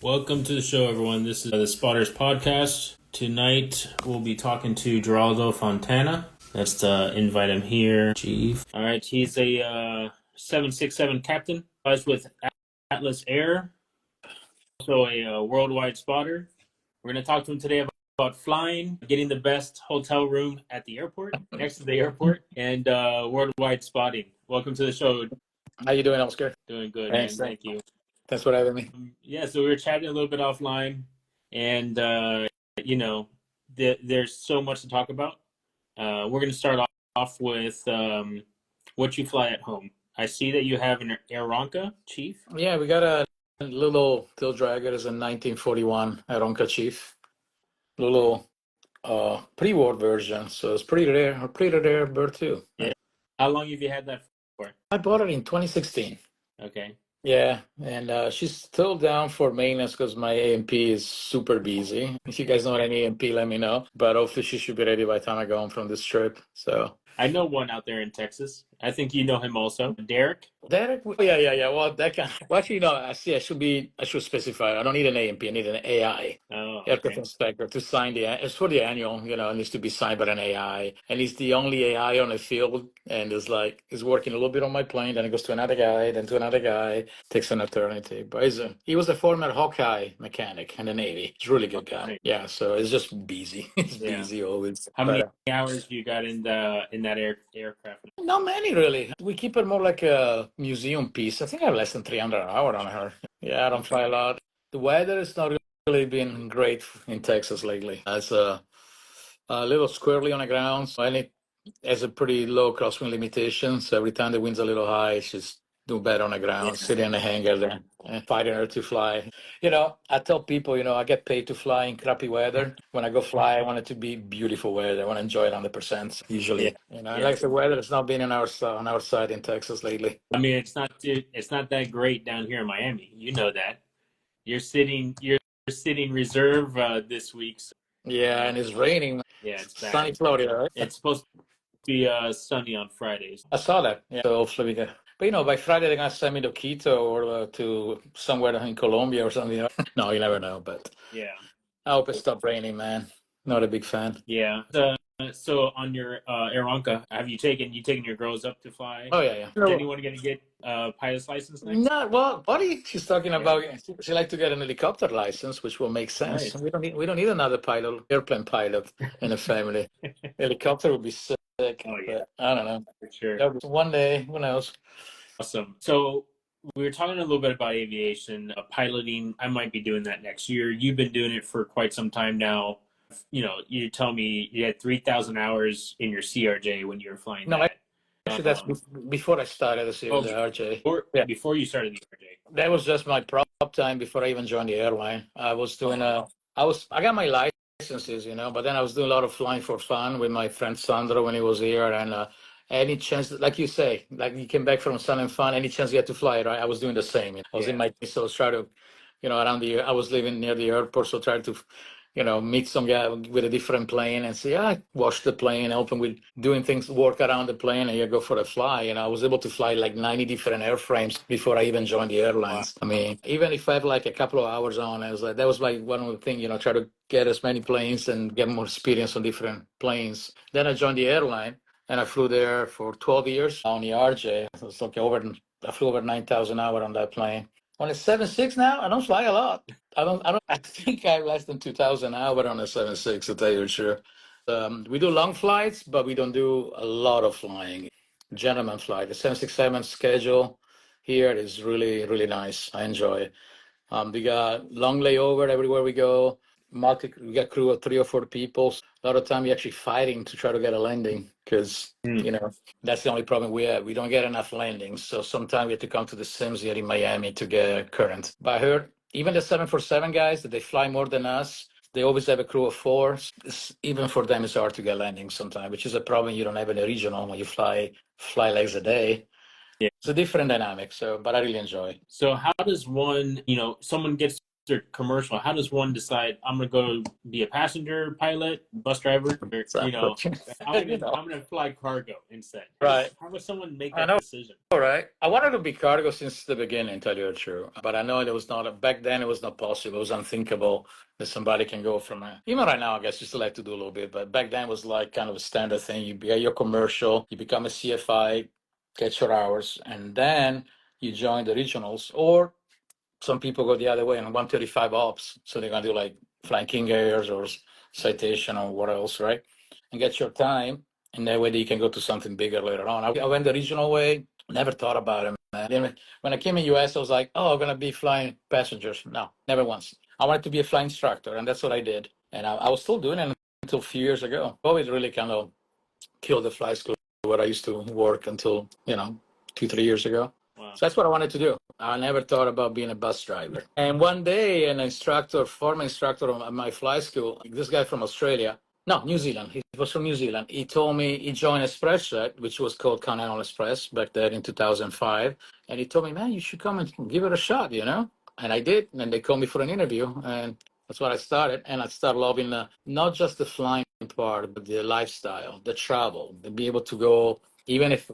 Welcome to the show, everyone. This is the Spotters Podcast. Tonight, we'll be talking to Gheraldo Fontana. Let's invite him here. Chief. All right, he's a 767 captain. Flies with Atlas Air. Also a worldwide spotter. We're going to talk to him today about flying, getting the best hotel room at the airport, next to the airport, and worldwide spotting. Welcome to the show. How you doing, Oscar? Doing good, Thanks. man. Thank you. Thanks for having me. So we were chatting a little bit offline, and there's so much to talk about. We're going to start off with what you fly at home. I see that you have an Aeronca, Chief. Yeah, we got a little tail dragger. It's a 1941 Aeronca Chief. Little pre-war version, so it's pretty rare bird too. Yeah. How long have you had that for? I bought it in 2016. Okay. Yeah, and she's still down for maintenance because my A&P is super busy. If you guys know any A&P, let me know. But hopefully she should be ready by the time I go home from this trip. So I know one out there in Texas. I think you know him also, Derek. Derek, yeah. Well, that kind. Well, actually, no. I should specify. I don't need an A&P. I need an AI. Oh, Aircraft okay. inspector to sign it's for the annual. It needs to be signed by an AI, and he's the only AI on the field. And he's working a little bit on my plane, then it goes to another guy, then to another guy. Takes an eternity. But he was a former Hawkeye mechanic in the Navy. He's a really good guy. Right. Yeah. So it's just busy. It's busy always. How many hours do you got in that aircraft? Not many, really. We keep it more like a museum piece. I think I have less than 300 an hour on her. Yeah, I don't fly a lot. The weather has not really been great in Texas lately. It's a little squirrely on the ground, so it has a pretty low crosswind limitation. So every time the wind's a little high, it's just do better on the ground, sitting in the hangar there and fighting her to fly. I tell people, I get paid to fly in crappy weather. When I go fly, I want it to be beautiful weather. I want to enjoy it 100%. Usually, like the weather has not been on our side in Texas lately. I mean, it's not that great down here in Miami. You know that. You're sitting reserve this week. So, Yeah, and it's raining. Yeah, it's bad. Sunny Florida, right? It's supposed to be sunny on Fridays. I saw that. Yeah, so hopefully we get. But by Friday they're gonna send me to Quito or to somewhere in Colombia or something. No, you never know. But yeah, I hope it stopped raining, man. Not a big fan. Yeah. So on your Aeronca, have you taken your girls up to fly? Oh yeah. Is anyone gonna get pilot's license next? No, well, buddy, she's talking about she like to get an helicopter license, which will make sense. Nice. We don't need another airplane pilot in the family. Helicopter would be sick. Oh yeah. I don't know. For sure. One day, who knows? Awesome. So we were talking a little bit about aviation, piloting. I might be doing that next year. You've been doing it for quite some time now. You tell me you had 3,000 hours in your CRJ when you were flying. No, actually, that's before I started the CRJ. Before you started the CRJ. That was just my prop time before I even joined the airline. I was doing I got my licenses, but then I was doing a lot of flying for fun with my friend Sandro when he was here, and any chance, like you say, like you came back from sun and fun, any chance you had to fly, right? I was doing the same. I was in my, so I was trying to, around I was living near the airport, so trying to, meet some guy with a different plane and say, wash the plane, help him with doing things, work around the plane, and you go for a fly. I was able to fly like 90 different airframes before I even joined the airlines. Wow. I mean, even if I have like a couple of hours on, I was like, that was like one of the things, try to get as many planes and get more experience on different planes. Then I joined the airline. And I flew there for 12 years on the RJ. It was like I flew over 9,000 hours on that plane. On a 7.6 now, I don't fly a lot. I think I have less than 2,000 hours on a 7.6, to tell you the truth. We do long flights, but we don't do a lot of flying. Gentleman flight. The 767 schedule here is really, really nice. I enjoy it. We got long layover everywhere we go. We got crew of 3 or 4 people. A lot of time we're actually fighting to try to get a landing because, that's the only problem we have. We don't get enough landings. So sometimes we have to come to the sims here in Miami to get current. But I heard even the 747 guys, that they fly more than us, they always have a crew of 4. Even for them, it's hard to get landings sometimes, which is a problem you don't have in a regional when you fly legs a day. Yeah. It's a different dynamic, but I really enjoy it. So how does one, someone gets or commercial, how does one decide I'm gonna go be a passenger pilot, bus driver, or Exactly. You know, I'm gonna fly cargo instead? right. How does someone make I that know. decision? All right. I wanted to be cargo since the beginning, tell you the truth. But I know it was not, back then it was not possible. It was unthinkable that somebody can go from even right now, I guess you still have to do a little bit, but back then it was like kind of a standard thing. You get your commercial, you become a CFI, get your hours, and then you join the regionals. Or some people go the other way and 135 ops. So they're going to do like flying King Airs or Citation or what else, right? And get your time. And that way you can go to something bigger later on. I went the regional way, never thought about it, man. When I came in US, I was like, oh, I'm going to be flying passengers. No, never once. I wanted to be a flying instructor, and that's what I did. And I was still doing it until a few years ago. COVID really kind of killed the fly school where I used to work until, 2, 3 years ago. Wow. So that's what I wanted to do. I never thought about being a bus driver. And one day, an instructor, former instructor at my fly school, this guy from Australia, no, New Zealand. He was from New Zealand. He told me he joined ExpressJet, which was called Continental Express back then in 2005. And he told me, man, you should come and give it a shot, And I did. And they called me for an interview. And that's what I started. And I started loving not just the flying part, but the lifestyle, the travel, to be able to go, even if,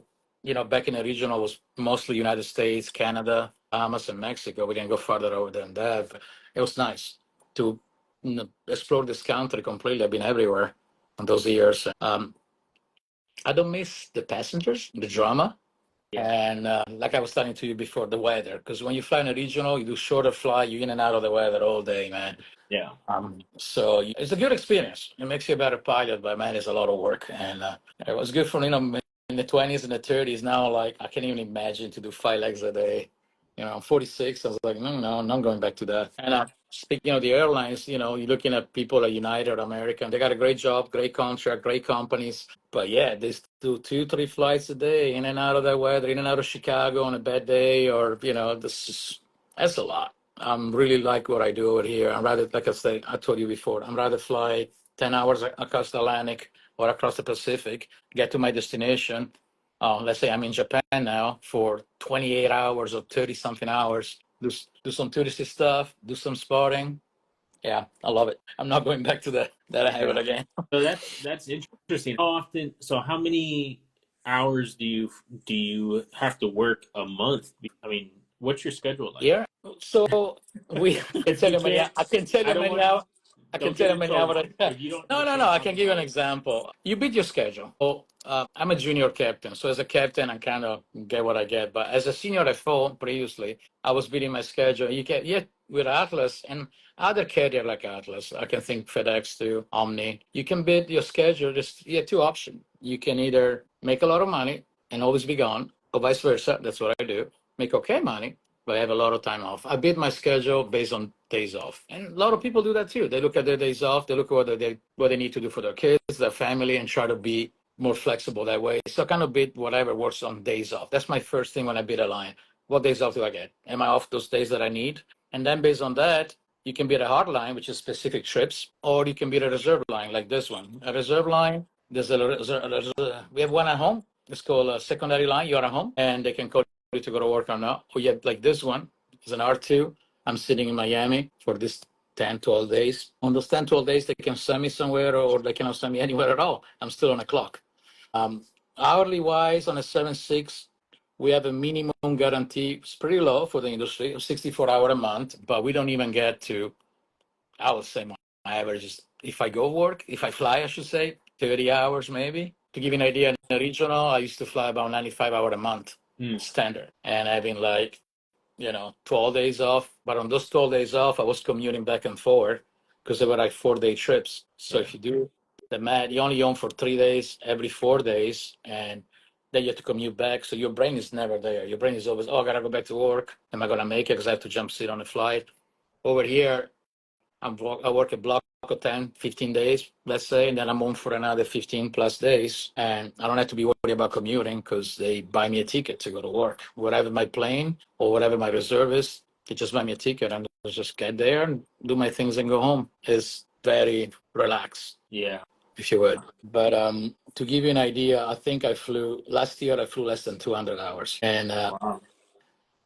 back in the regional was mostly United States, Canada, Bahamas, and Mexico. We didn't go farther over than that. But it was nice to explore this country completely. I've been everywhere in those years. I don't miss the passengers, the drama. Yeah. And like I was telling to you before, the weather. Because when you fly in a regional, you do shorter flight, you're in and out of the weather all day, man. Yeah. So it's a good experience. It makes you a better pilot, but man, it's a lot of work. And it was good for, in the 20s and the 30s. Now, like, I can't even imagine to do 5 legs a day. I'm 46. I was like, no, I'm not going back to that. And speaking of the airlines, you're looking at people like United or American. They got a great job, great contract, great companies. But yeah, they do 2, 3 flights a day in and out of that weather, in and out of Chicago on a bad day, or that's a lot. I'm really like what I do over here. I'm rather, like I told you before, I'm rather fly 10 hours across the Atlantic or across the Pacific, get to my destination. Let's say I'm in Japan now for 28 hours or 30 something hours, do some touristy stuff, do some spotting. Yeah, I love it. I'm not going back to that habit again. So that's interesting. How often? So how many hours do you have to work a month? I mean, what's your schedule like? Yeah. So I can If tell you you many. can't, I can tell I you don't many want. hours. I can Don't tell get you in many hours. trouble if you don't. No, You no, no. can't I tell can me give you an hours. example. You beat your schedule. So I'm a junior captain. So as a captain, I kind of get what I get. But as a senior FO previously, I was beating my schedule. You can yet with Atlas and other carrier like Atlas. I can think FedEx too, Omni. You can bid your schedule. Just two options. You can either make a lot of money and always be gone, or vice versa. That's what I do. Make okay money, but I have a lot of time off. I bid my schedule based on days off. And a lot of people do that too. They look at their days off, they look at what they need to do for their kids, their family, and try to be more flexible that way. So I kind of bid whatever works on days off. That's my first thing when I bid a line. What days off do I get? Am I off those days that I need? And then based on that, you can bid a hard line, which is specific trips, or you can bid a reserve line like this one. A reserve line, we have one at home. It's called a secondary line. You're at home, and they can call to go to work or not. Or yet, like this one, is an R2. I'm sitting in Miami for this 10, 12 days. On those 10, 12 days, they can send me somewhere or they cannot send me anywhere at all. I'm still on a clock. Hourly wise, on a 7.6, we have a minimum guarantee. It's pretty low for the industry, 64 hour a month, but we don't even get to, I would say my average is, if I go work, if I fly, I should say, 30 hours maybe. To give you an idea, in the regional, I used to fly about 95 hours a month standard. And having 12 days off. But on those 12 days off, I was commuting back and forth because they were like 4-day trips. So if you do the math, you only own for 3 days every 4 days, and then you have to commute back. So your brain is never there. Your brain is always, oh, I got to go back to work. Am I going to make it because I have to jump seat on a flight? Over here, I work a block of 10, 15 days, let's say, and then I'm home for another 15 plus days. And I don't have to be worried about commuting because they buy me a ticket to go to work. Whatever my plane or whatever my reserve is, they just buy me a ticket and I just get there and do my things and go home. It's very relaxed. Yeah. If you would. But to give you an idea, I think last year I flew less than 200 hours. And Wow.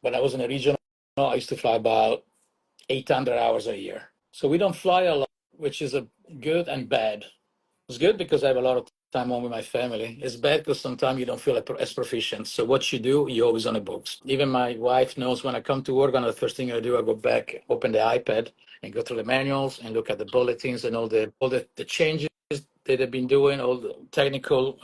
when I was in a regional, I used to fly about 800 hours a year. So we don't fly a lot, which is a good and bad. It's good because I have a lot of time home with my family. It's bad because sometimes you don't feel as proficient. So what you do, you're always on the books. Even my wife knows when I come to work, one of the first thing I do, I go back, open the iPad, and go through the manuals and look at the bulletins and all the changes that they've been doing, all the technical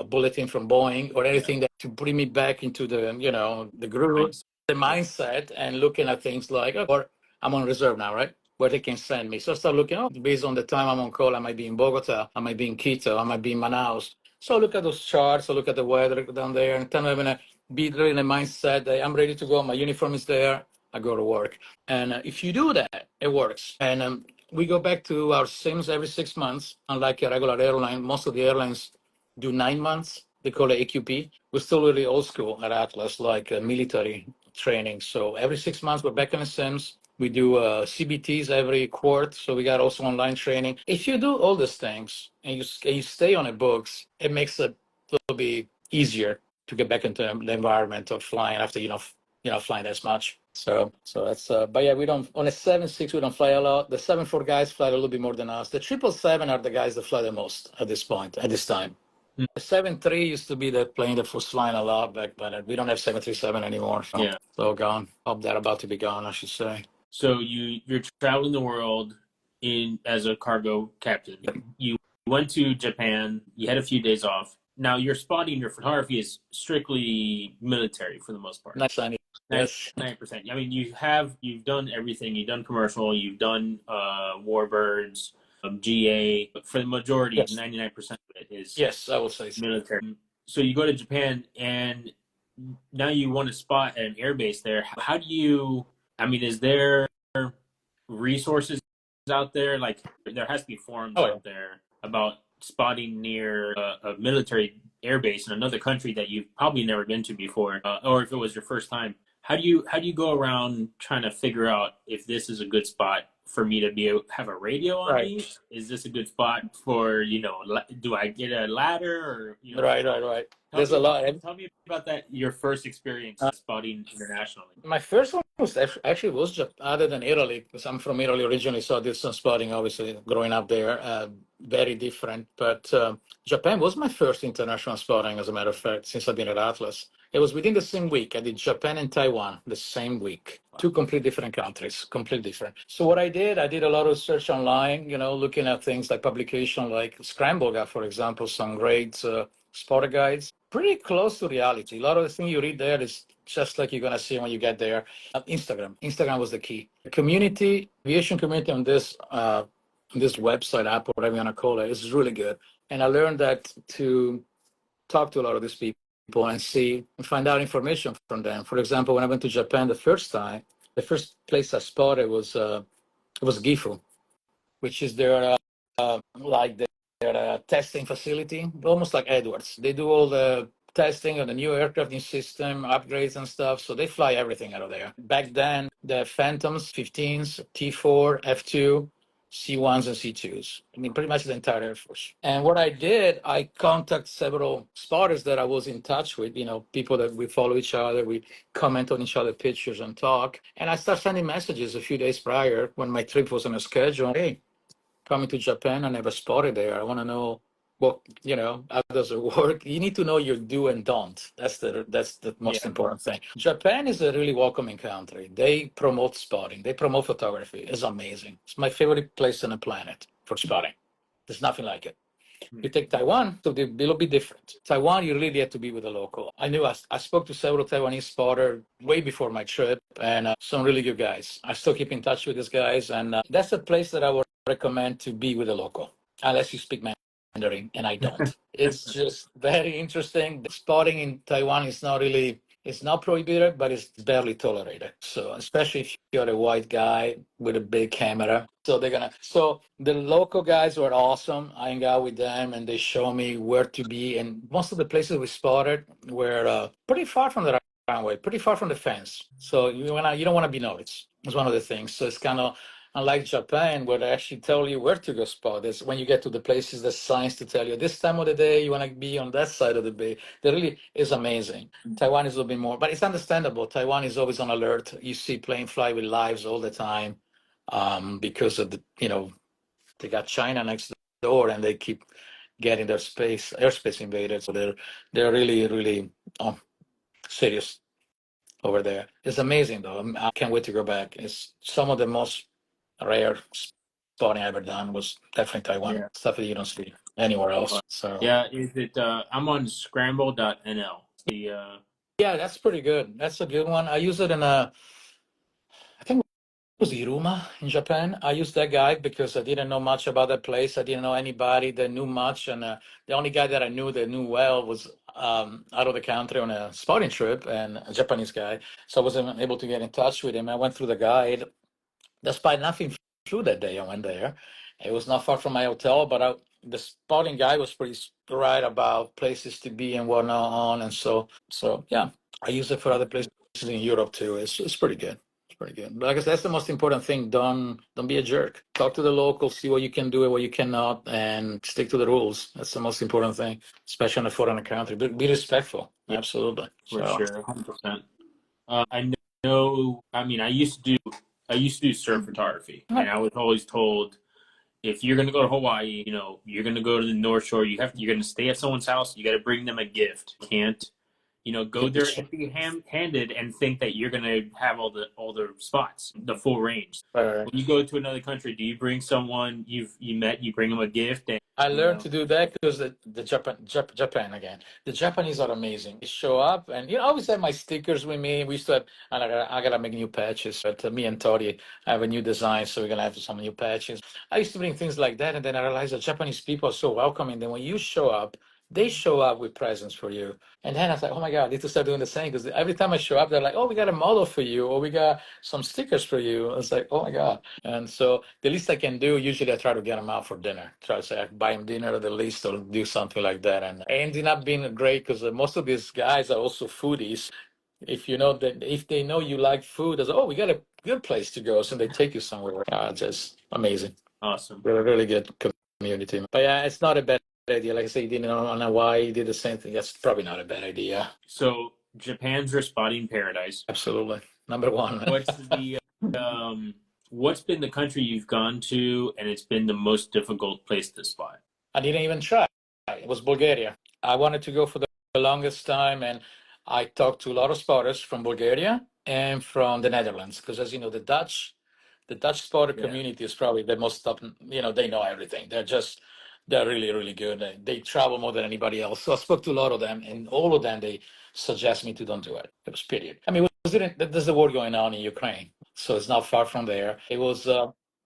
bulletin from Boeing or anything that to bring me back into the the groove, the mindset, and looking at things like, or I'm on reserve now, right? Where they can send me. So I start looking, based on the time I'm on call, I might be in Bogota, I might be in Quito, I might be in Manaus. So I look at those charts, I look at the weather down there, and then I'm gonna be really in a mindset that I'm ready to go. My uniform is there. I go to work. And if you do that, it works. And we go back to our sims every 6 months. Unlike a regular airline, most of the airlines do 9 months. They call it AQP. We're still really old school at Atlas, like military training. So every 6 months, we're back in the sims. We do CBTs every quarter. So we got also online training. If you do all these things and you stay on the books, it makes it a little bit easier to get back into the environment of flying after flying as much. So that's but yeah, we don't on a 7.6 we don't fly a lot. The 7.4 guys fly a little bit more than us. The 777 are the guys that fly the most at this time. The 7.3 used to be the plane that was flying a lot back, but we don't have 737 anymore. So Yeah. it's all gone. Hope they're about to be gone, I should say. So you're traveling the world as a cargo captain. You went to Japan. You had a few days off. Now your photography is strictly military for the most part. Nice, yes. 99%. I mean, you've done everything. You've done commercial. You've done warbirds, GA. But for the majority, Yes. 99% of it is Yes, I will say so. military. So you go to Japan, and now you want to spot at an airbase there. How do you? I mean, is there resources out there? Like, there has to be forums out there about spotting near a military airbase in another country that you've probably never been to before, or if it was your first time. How do you go around trying to figure out if this is a good spot for me to have a radio on me? Is this a good spot for do I get a ladder or Right. There's a lot. Tell me about that. Your first experience spotting internationally. My first one was actually other than Italy, because I'm from Italy originally, so I did some spotting, obviously, growing up there. Very different. But Japan was my first international spotting, as a matter of fact, since I've been at Atlas. It was within the same week. I did Japan and Taiwan the same week. Two completely different countries, completely different. So what I did a lot of research online, looking at things like publication, like Scramble got, for example, some great spotter guides. Pretty close to reality. A lot of the things you read there is just like you're going to see when you get there. Instagram was the key. The community, aviation community on this website, app, whatever you want to call it, is really good. And I learned that to talk to a lot of these people and see and find out information from them. For example, when I went to Japan the first time, the first place I spotted was Gifu, which is their testing facility, almost like Edwards. They do all the testing on the new aircraft system, upgrades and stuff. So they fly everything out of there. Back then, the Phantoms, 15s, T4, F2, C1s and C2s. I mean, pretty much the entire Air Force. And what I did, I contacted several spotters that I was in touch with, people that we follow each other, we comment on each other's pictures and talk. And I started sending messages a few days prior when my trip was on a schedule. Hey, coming to Japan, I never spotted there. I want to know how does it work? You need to know your do and don't. That's the most important thing. Japan is a really welcoming country. They promote spotting. They promote photography. It's amazing. It's my favorite place on the planet for spotting. There's nothing like it. You take Taiwan, so they're a little bit different. Taiwan, you really have to be with a local. I spoke to several Taiwanese spotters way before my trip, and some really good guys. I still keep in touch with these guys, and that's a place that I would recommend to be with a local, unless you speak Mandarin, and I don't. It's just very interesting. The spotting in Taiwan is it's not prohibited, but it's barely tolerated. So especially if you're a white guy with a big camera. So the local guys were awesome. I hang out with them and they show me where to be. And most of the places we spotted were pretty far from the runway, pretty far from the fence. So you don't want to be noticed. It's one of the things. So it's kind of Unlike Japan, where they actually tell you where to go spot. Is when you get to the places, there's signs to tell you this time of the day you want to be on that side of the bay. That really is amazing. Taiwan is a little bit more, but it's understandable. Taiwan is always on alert. You see plane fly with lives all the time, because of the, they got China next door and they keep getting their airspace invaded. So they're really, really serious over there. It's amazing though. I can't wait to go back. It's some of the most rare spotting I ever done was definitely Taiwan. Yeah. Stuff that you don't see anywhere else. So Yeah, is it? I'm on scramble.nl. yeah, that's pretty good. That's a good one. I use it in I think it was Iruma in Japan. I used that guy because I didn't know much about that place. I didn't know anybody that knew much, and the only guy that I knew that knew well was out of the country on a spotting trip, and a Japanese guy. So I wasn't able to get in touch with him. I went through the guide. Despite nothing flew that day, I went there. It was not far from my hotel, but the spotting guy was pretty right about places to be and whatnot on, and so yeah, I use it for other places in Europe too. It's pretty good. It's pretty good. But like I said, that's the most important thing. Don't be a jerk. Talk to the locals, see what you can do and what you cannot, and stick to the rules. That's the most important thing, especially in a foreign country. Be respectful. Yeah, absolutely. for So sure, 100%. I know. I mean, I used to do surf photography, and I was always told if you're going to go to Hawaii, you're going to go to the North Shore. You're going to stay at someone's house. You got to bring them a gift. You can't, go there empty-handed and think that you're going to have all the spots, the full range. When you go to another country, do you bring someone you met? You bring them a gift, and I learned to do that because the Japan again. The Japanese are amazing. They show up, and I always have my stickers with me. We used to have, and I gotta make new patches. But me and Tori have a new design, so we're gonna have some new patches. I used to bring things like that, and then I realized that Japanese people are so welcoming. Then when you show up, they show up with presents for you. And then I was like, oh my God, I need to start doing the same because every time I show up, they're like, oh, we got a model for you, or we got some stickers for you. I was like, oh my God. And so the least I can do, usually I try to get them out for dinner. Try to say I buy them dinner at the least or do something like that. And it ended up being great because most of these guys are also foodies. If you know that, if they know you like food, they say, oh, we got a good place to go. So they take you somewhere. Just amazing. awesome. We're a really good community. But yeah, it's not a bad idea. Like I say, you did it on Hawaii, you did the same thing. That's probably not a bad idea. So Japan's your spotting paradise. Absolutely. Number one. What's been the country you've gone to, and it's been the most difficult place to spot? I didn't even try. It was Bulgaria. I wanted to go for the longest time, and I talked to a lot of spotters from Bulgaria and from the Netherlands, because as you know, the Dutch spotter community is probably the most up. They know everything. They're really, really good. They travel more than anybody else. So I spoke to a lot of them, and all of them they suggest me to don't do it. It was period. I mean, there's the war going on in Ukraine, so it's not far from there. It was.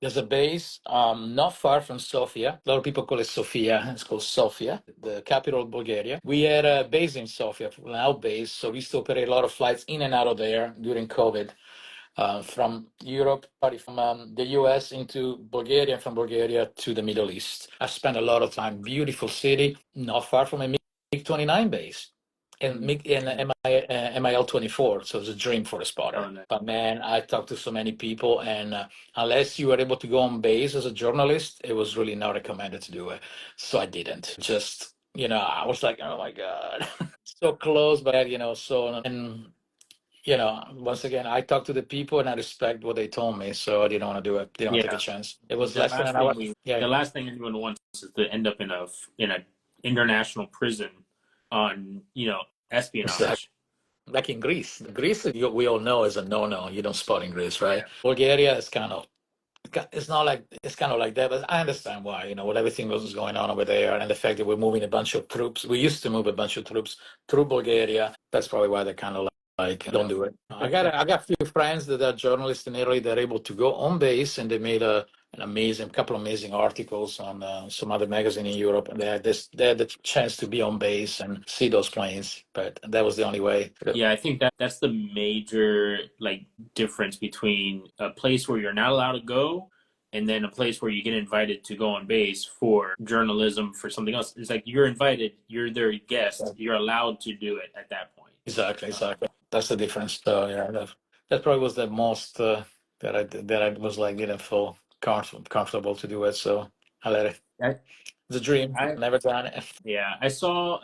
There's a base not far from Sofia. A lot of people call it Sofia. It's called Sofia, the capital of Bulgaria. We had a base in Sofia, an out base, so we used to operate a lot of flights in and out of there during COVID, from Europe, from the US into Bulgaria, and from Bulgaria to the Middle East. I spent a lot of time. Beautiful city, not far from a MiG-29 base. And MIL-24, so it's a dream for a spotter. Oh, nice. But man, I talked to so many people, and unless you were able to go on base as a journalist, it was really not recommended to do it. So I didn't. Just, I was like, oh my God, so close, but once again, I talked to the people and I respect what they told me, so I didn't want to do it. Didn't want to take a chance. It was less than an hour. The last thing anyone wants is to end up in a international prison on espionage. Exactly. Like in Greece. Greece, we all know, is a no-no. You don't spot in Greece, right? Yeah. Bulgaria is it's kind of like that, but I understand why, with everything that was going on over there and the fact that we're moving a bunch of troops. We used to move a bunch of troops through Bulgaria. That's probably why they're kind of like, don't do it. I got a few friends that are journalists in Italy that are able to go on base, and they made an couple of amazing articles on some other magazine in Europe, and they had the chance to be on base and see those planes, but that was the only way. Yeah, I think that's the major difference between a place where you're not allowed to go and then a place where you get invited to go on base for journalism, for something else. It's like you're invited, you're their guest, you're allowed to do it at that point. Exactly. That's the difference. So yeah, that probably was the most that I was like didn't feel comfortable to do it. So I let it. I, It's a dream. I Never done it. yeah, I saw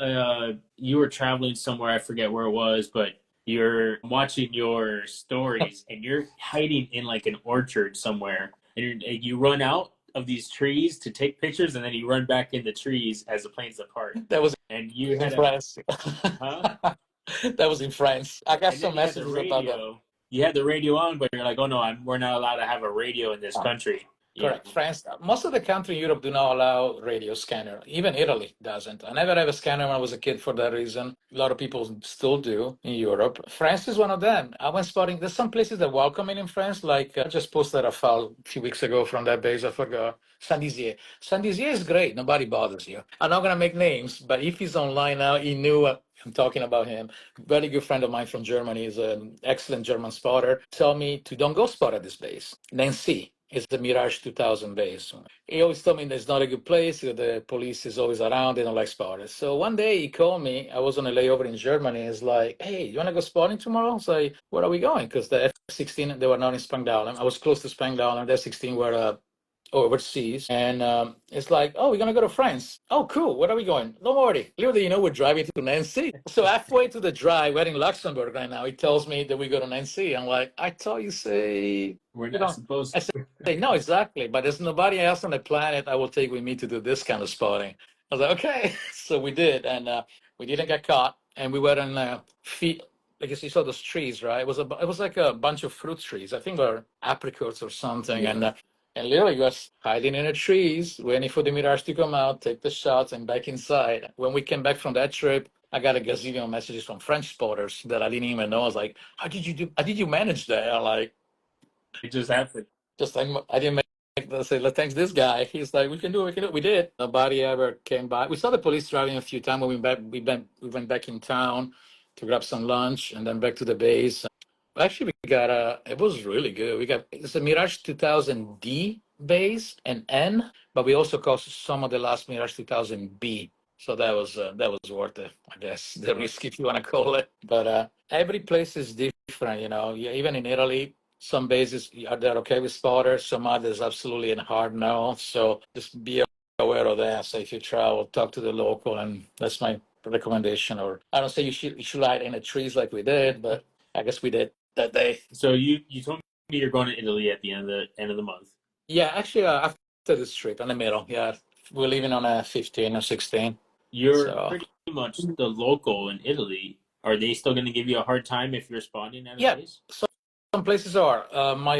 you were traveling somewhere, I forget where it was, but you're watching your stories and you're hiding in like an orchard somewhere. And you run out of these trees to take pictures and then you run back in the trees as the planes depart. That was And you in had a France. huh? That was in France. I got And then some you had the messages about that. radio. You had the radio on, but you're like, "Oh no, we're not allowed to have a radio in this Oh, country." You correct. know. France, most of the country in Europe do not allow radio scanner. Even Italy doesn't. I never had a scanner when I was a kid for that reason. A lot of people still do in Europe. France is one of them. I went spotting. There's some places that welcome it in France. Like I just posted a file a few weeks ago from that base. I forgot. Saint-Dizier. Saint-Dizier is great. Nobody bothers you. I'm not gonna make names, but if he's online now, he knew I'm talking about him. Very good friend of mine from Germany is an excellent German spotter. Tell me to don't go spot at this base. Nancy is the Mirage 2000 base. He always told me there's not a good place. The police is always around. They don't like spotters. So one day he called me. I was on a layover in Germany. He's like, "Hey, you want to go spotting tomorrow?" I was like, "Where are we going?" Because the F-16, they were not in Spangdahlem. I was close to Spangdahlem. The F-16 were overseas. And it's like, "Oh, we're going to go to France." "Oh, cool. Where are we going?" "Don't worry. Literally, we're driving to Nancy." So halfway to the drive, we're in Luxembourg right now. He tells me that we go to Nancy. I'm like, "I thought you say We're you not don't." supposed I to. say, "No, exactly. But there's nobody else on the planet I will take with me to do this kind of spotting." I was like, "Okay." So we did. And we didn't get caught. And we were in feet. Like you saw those trees, right? It was like a bunch of fruit trees. I think were apricots or something. Yeah. And literally was hiding in the trees, waiting for the Mirage to come out, take the shots, and back inside. When we came back from that trip, I got a gazillion messages from French spotters that I didn't even know. I was like, "How did you do? How did you manage that?" I'm like, It just happened. just like I didn't make. I say, "Let's thanks this guy." He's like, "We can do it. We can do it." We did. Nobody ever came by. We saw the police driving a few times when we went back in town to grab some lunch and then back to the base. Actually, we got it was really good. It's a Mirage 2000D base and N, but we also caught some of the last Mirage 2000B. So that was worth it, I guess, the risk if you want to call it. But every place is different, Yeah, even in Italy, some bases are they're okay with spotters, some others absolutely in hard no. So just be aware of that. So if you travel, talk to the local, and that's my recommendation. Or I don't say you should hide in the trees like we did, but I guess we did that day. So you told me you're going to Italy at the end of the month. Yeah, actually, after this trip, in the middle, yeah, we're leaving on a 15 or 16. You're So pretty much the local in Italy. Are they still going to give you a hard time if you're spawning at a yeah, base? so some places are. My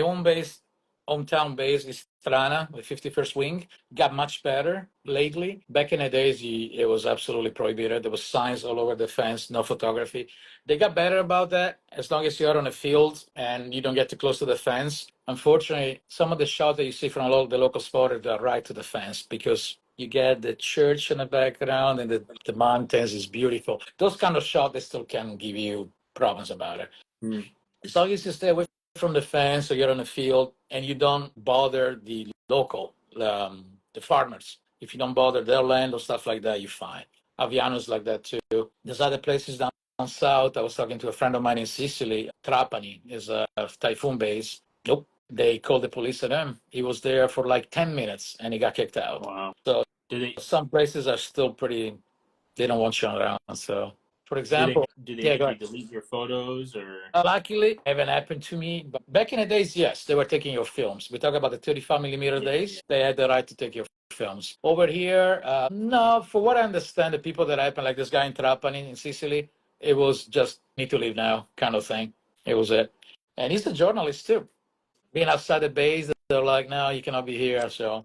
hometown base is Trana, the 51st Wing. Got much better lately. Back in the days, it was absolutely prohibited. There was signs all over the fence, no photography. They got better about that as long as you're on the field and you don't get too close to the fence. Unfortunately, some of the shots that you see from all the local spotters are right to the fence because you get the church in the background and the mountains is beautiful. Those kind of shots, they still can give you problems about it. Hmm. As long as you stay away from the fence or you're on the field and you don't bother the local, the farmers. If you don't bother their land or stuff like that, you're fine. Aviano's like that too. There's other places down south. I was talking to a friend of mine in Sicily. Trapani is a typhoon base. Nope. They called the police on him. He was there for like 10 minutes and he got kicked out. Wow. So Do they some places are still pretty, they don't want you around. So, for do they example, do they yeah, make go you ahead. delete your photos or Luckily, it haven't happened to me. But back in the days, yes, they were taking your films. We talk about the 35 millimeter yeah. days. They had the right to take your films. Over here, no. For what I understand, the people that happened, like this guy in Trapani in Sicily, it was just need to leave now kind of thing. It was it. And he's a journalist too. Being outside the base, they're like, no, you cannot be here. So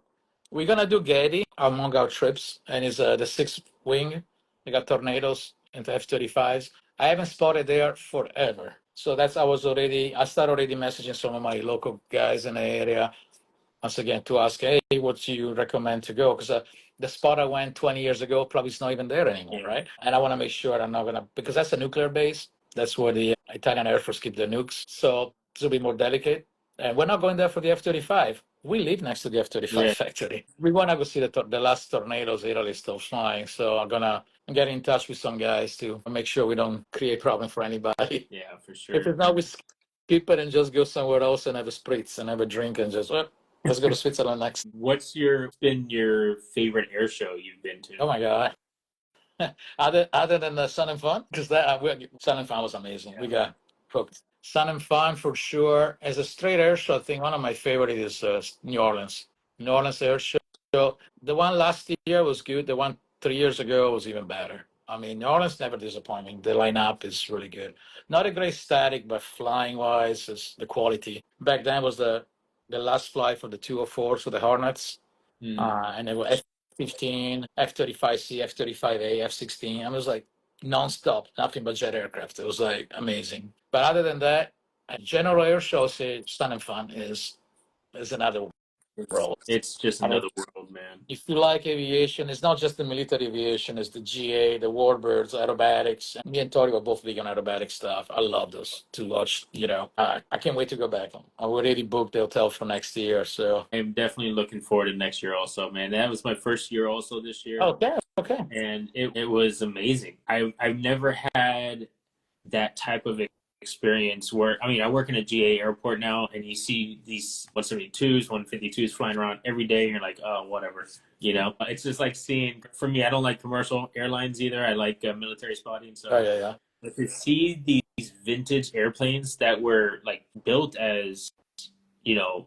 we're gonna do Getty among our trips, and it's the sixth wing. They got tornadoes into F-35s. I haven't spotted there forever. So I started already messaging some of my local guys in the area once again to ask, hey, what do you recommend to go? Because the spot I went 20 years ago probably is not even there anymore, Yeah. right? And I want to make sure I'm not gonna because that's a nuclear base. That's where the Italian Air Force keep the nukes. So this will be more delicate. And we're not going there for the F-35. We live next to the F-35 Yeah. factory. We want to go see the last tornadoes Italy is still flying. So I'm gonna get in touch with some guys to make sure we don't create problem for anybody. Yeah, for If sure. it's not with keep it and just go somewhere else and have a spritz and have a drink and just, well, let's go to Switzerland next. What's been your favorite air show you've been to? Oh my God. Other than the Sun and Fun, because that Sun and Fun was amazing. Yeah. We got hooked. Sun and Fun for sure. As a straight air show, I think one of my favorite is New Orleans. New Orleans air show. The one last year was good. The one 3 years ago was even better. I mean, New Orleans never disappointing. The lineup is really good. Not a great static, but flying wise, is the quality. Back then was the last flight for the 204, so the Hornets, and it was F-15, F-35C, F-35A, F-16. I was like nonstop, nothing but jet aircraft. It was like amazing. But other than that, a general air show, say, Sun and Fun is another world. It's just I mean, another world, man. if you like aviation, it's not just the military aviation, it's the GA, the warbirds, aerobatics. Me and Tori were both big on aerobatic stuff. I love those to watch, I can't wait to go back. I already booked the hotel for next year, so. I'm definitely looking forward to next year also, man. That was my first year also this year. Okay, okay. And it was amazing. I've never had that type of experience where, I mean, I work in a GA airport now, and you see these 172s, 152s flying around every day, and you're like, oh, whatever. It's just like seeing, for me, I don't like commercial airlines either. I like military spotting. So, Oh, yeah. but to see these vintage airplanes that were like built as,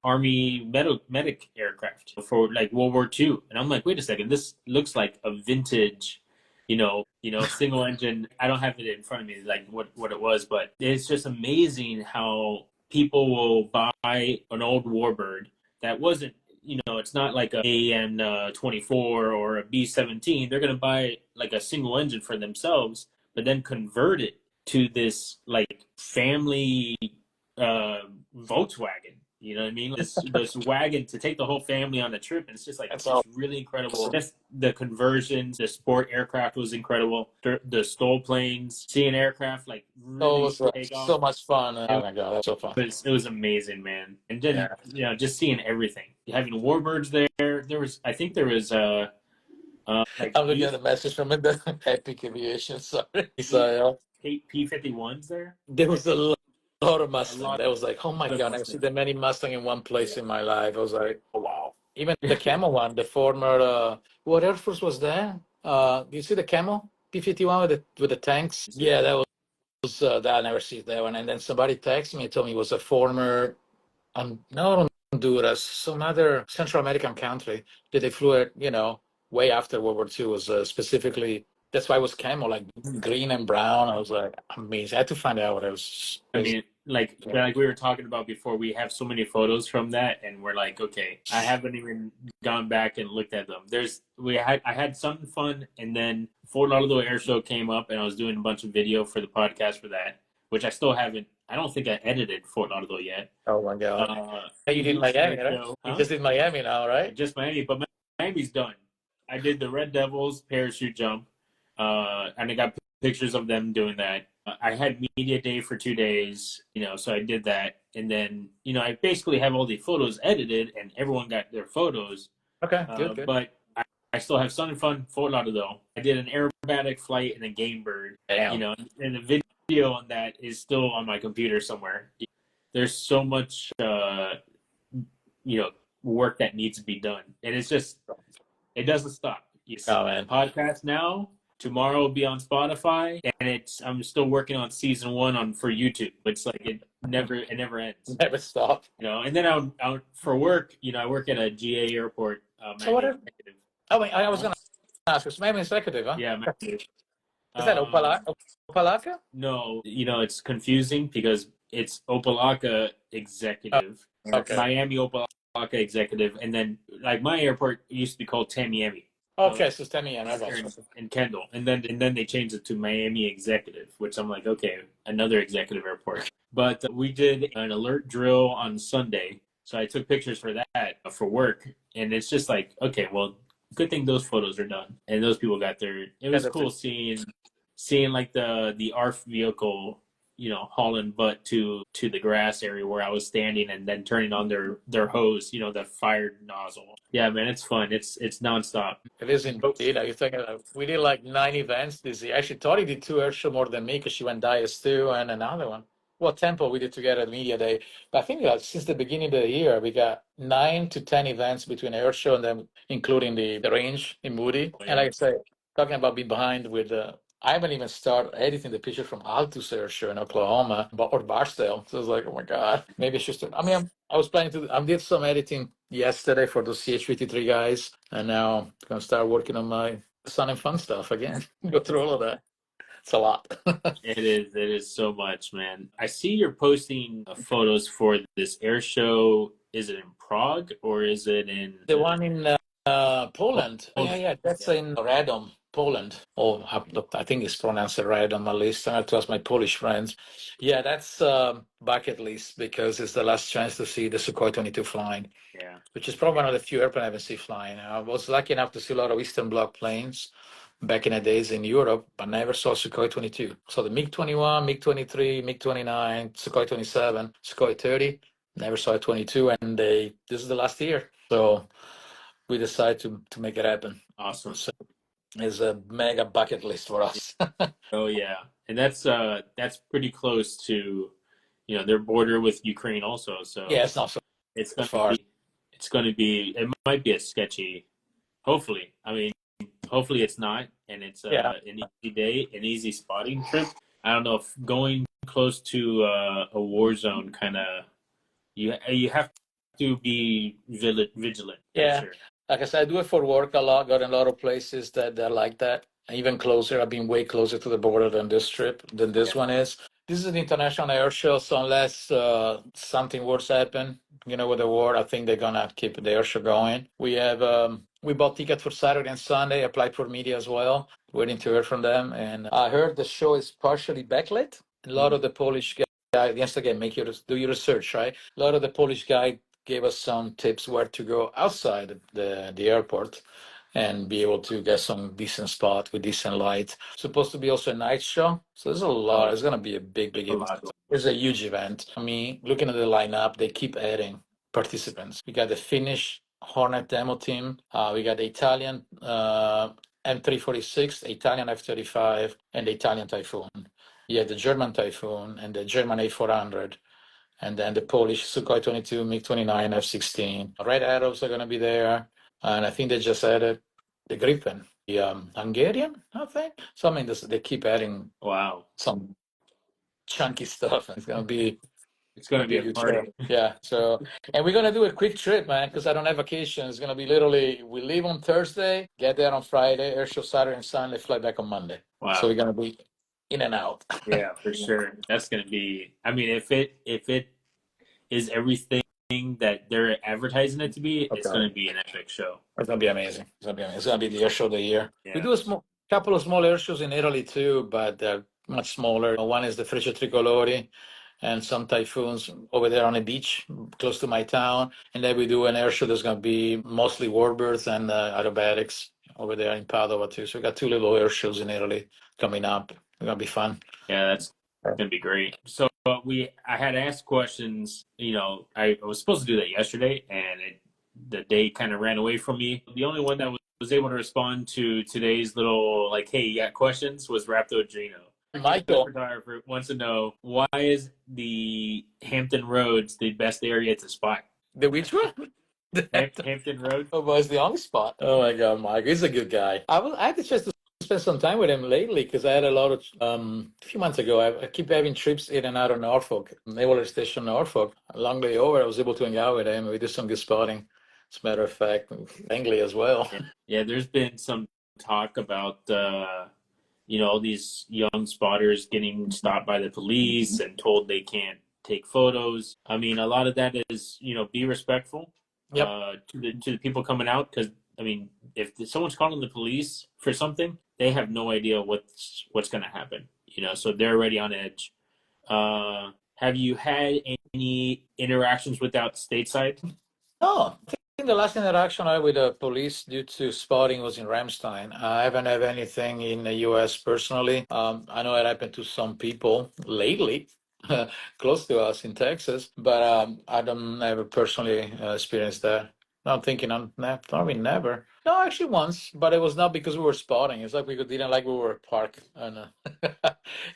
Army medic aircraft for like World War II, and I'm like, wait a second, this looks like a vintage, single engine. I don't have it in front of me, like what it was, but it's just amazing how people will buy an old Warbird that wasn't, it's not like a AN 24 or a B-17. They're gonna buy like a single engine for themselves, but then convert it to this like family Volkswagen. You know what I mean? This wagon to take the whole family on a trip, and it's just like, it's really incredible. Just the conversions, the sport aircraft was incredible. The STOL planes, seeing aircraft like really take off. So much fun. Oh my God, that's so fun. It was amazing, man. And then just seeing everything, having warbirds there. I think there was like I'm looking at the message from it. The Epic Aviation. Sorry, so P-51s there. there was a lot of Mustang. That was like, oh my God, I've seen that many Mustang in one place in my life. I was like, oh wow. Even the Camel one, the former, what Air Force was that? Do you see the Camel P-51 with the tanks? Yeah, that was that. I never see that one. And then somebody texted me and told me it was a former, not Honduras, some other Central American country that they flew at, way after World War II. Was specifically, that's why it was Camel, like green and brown. I was like, amazing. I had to find out what it was. I mean, like we were talking about before, we have so many photos from that, and we're like, okay, I haven't even gone back and looked at them. I had some fun, and then Fort Lauderdale Air Show came up, and I was doing a bunch of video for the podcast for that, which I still haven't. I don't think I edited Fort Lauderdale yet. Oh my God! You did Miami, right? You just did Miami now, right? Just Miami, but Miami's done. I did the Red Devils parachute jump, and I got pictures of them doing that. I had media day for 2 days, so I did that. And then, I basically have all the photos edited, and everyone got their photos. Okay, good. But I still have Sun and Fun Fort Lauderdale. I did an aerobatic flight and a game bird. Damn. And the video on that is still on my computer somewhere. There's so much, work that needs to be done. And it's just, it doesn't stop. Oh, man. Podcast now. Tomorrow will be on Spotify, and I'm still working on season 1 for YouTube. It's like it never ends. Never stop. And then out for work. I work at a GA airport. So what? Oh wait, I was gonna ask you. Miami executive, huh? Yeah, executive. Is that Opalaka? No, it's confusing because it's Opalaka executive, okay. Miami Opalaka executive, and then like my airport used to be called Tamiami. Okay, so it's Tamiami and Kendall, and then they changed it to Miami Executive, which I'm like, okay, another executive airport. But we did an alert drill on Sunday, so I took pictures for that for work, and it's just like, okay, well, good thing those photos are done, and those people got their. It was cool seeing like the ARF vehicle, hauling butt to the grass area where I was standing, and then turning on their hose, the fired nozzle. Yeah, man, it's fun. It's nonstop. It is indeed. Are you thinking we did like 9 events this year? Actually, Tori did 2 air show more than me because she went Dias too, and another one. what tempo we did together at Media Day. But I think since the beginning of the year, we got 9 to 10 events between air show and then including the range in Moody. Oh, And yeah. like I say, talking about being behind with, I haven't even started editing the picture from Altus Air Show in Oklahoma or Barstow. So I was like, oh my God, maybe it's just, I mean, I was planning to, I did some editing yesterday for those CH53 guys. And now I'm going to start working on my Sun and Fun stuff again. Go through all of that. It's a lot. It is. It is so much, man. I see you're posting photos for this air show. Is it in Prague or is it in The one in Poland. Poland? Yeah, that's Yeah. in Radom, Poland. Oh, look, I think it's pronounced Radom at least. I have to ask my Polish friends. Yeah, that's bucket list because it's the last chance to see the Sukhoi 22 flying, Yeah. which is probably one of the few airplanes I haven't seen flying. I was lucky enough to see a lot of Eastern Bloc planes back in the days in Europe, but never saw Sukhoi 22. So the MiG 21, MiG 23, MiG 29, Sukhoi 27, Sukhoi 30. Never saw a 22, and this is the last year. So we decided to make it happen. Awesome. So it's a mega bucket list for us. Oh yeah. And that's pretty close to, their border with Ukraine also. So Yeah, it's not so it's gonna far. be it might be a sketchy. Hopefully. I mean, hopefully it's not, and it's Yeah. an easy day, an easy spotting trip. I don't know if going close to a war zone kind of you have to be vigilant. Yeah. For sure. Like I said, I do it for work a lot. Got in a lot of places that are like that. Even closer. I've been way closer to the border than this trip, than this Yeah. one is. This is an international air show, so unless something worse happen, with the war, I think they're gonna keep the air show going. We bought tickets for Saturday and Sunday, applied for media as well, waiting to hear from them. And I heard the show is partially backlit. A lot of the Polish guy, yes, again, do your research, right? A lot of the Polish guy gave us some tips where to go outside the airport and be able to get some decent spot with decent light. Supposed to be also a night show, so there's a lot. It's gonna be a big A event. lot. It's a huge event. I mean, looking at the lineup, they keep adding participants. We got the Finnish Hornet demo team. We got the Italian M346, the Italian F-35, and the Italian Typhoon. Yeah, the German Typhoon and the German A400, and then the Polish Sukhoi 22, MiG 29, F-16. Red Arrows are going to be there, and I think they just added the Gripen, the Hungarian, I think. So I mean, they keep adding Wow. some chunky stuff. It's going to be It's gonna be a a huge party. trip. Yeah. So, and we're gonna do a quick trip, man, because I don't have vacation. It's gonna be literally we leave on Thursday, get there on Friday, air show Saturday and Sunday, fly back on Monday. So Wow. we're gonna be in and out. Yeah, for sure. That's gonna be. I mean, if it is everything that they're advertising it to be, it's Okay. gonna be an epic show. It's gonna be amazing. It's gonna be amazing. It's gonna be the air show of the year. We Yeah. do a couple of small air shows in Italy too, but they're much smaller. One is the Frecce Tricolori and some typhoons over there on a beach close to my town. And then we do an air show that's gonna be mostly warbirds and aerobatics over there in Padova too. So we got two little air shows in Italy coming up. It's gonna be fun. Yeah, that's gonna be great. So I had asked questions. I was supposed to do that yesterday, and the day kind of ran away from me. The only one that was able to respond to today's little like, "Hey, you got questions?" was Rapto Gino. Michael, Photographer wants to know why is the Hampton Roads the best area to spot? the which one? Hampton Roads. Oh, was the only spot. Oh my God, Mike, he's a good guy. I had the chance to spend some time with him lately because I had a lot of a few months ago. I keep having trips in and out of Norfolk, Naval Air Station Norfolk. Along the way over, I was able to hang out with him. We did some good spotting. As a matter of fact, Langley as well. Yeah, there's been some talk about all these young spotters getting stopped by the police and told they can't take photos. I mean, a lot of that is, be respectful Yep. to the people coming out, because I mean, if someone's calling the police for something, they have no idea what's going to happen. So they're already on edge. Have you had any interactions without stateside? No, I think the last interaction I had with the police due to spotting was in Ramstein. I haven't had anything in the U.S. personally. I know it happened to some people lately, close to us in Texas, but I don't ever personally experienced that. I'm thinking, probably never. No, actually once, but it was not because we were spotting. It's like we didn't like we were parked on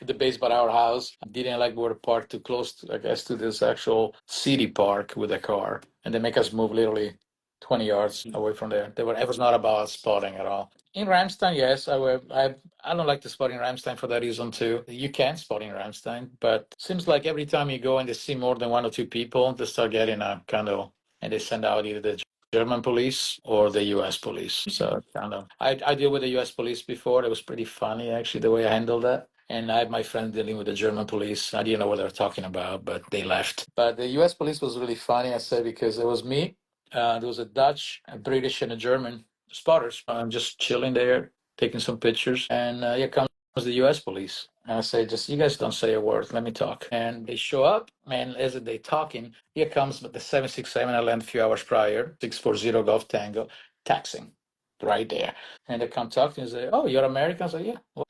the base by our house. Didn't like we were parked too close, to, I guess, to this actual city park with a car, and they make us move literally 20 yards away from there. It was not about spotting at all. In Ramstein, yes, I don't like to spot in Ramstein for that reason too. You can spot in Ramstein, but seems like every time you go and they see more than one or two people, they start getting a kind of, and they send out either the German police or the U.S. police. So kind of, I deal with the U.S. police before. It was pretty funny actually the way I handled that. And I had my friend dealing with the German police. I didn't know what they were talking about, but they left. But the U.S. police was really funny. I said because it was me. There was a Dutch, a British, and a German spotters. I'm just chilling there, taking some pictures, and here comes the U.S. police. And I say, just you guys don't say a word. Let me talk. And they show up, and as they talking, here comes the 767 I landed a few hours prior, 640 Golf Tango, taxing right there. And they come talk to me and say, "Oh, you're American?" I say, "Yeah." Well,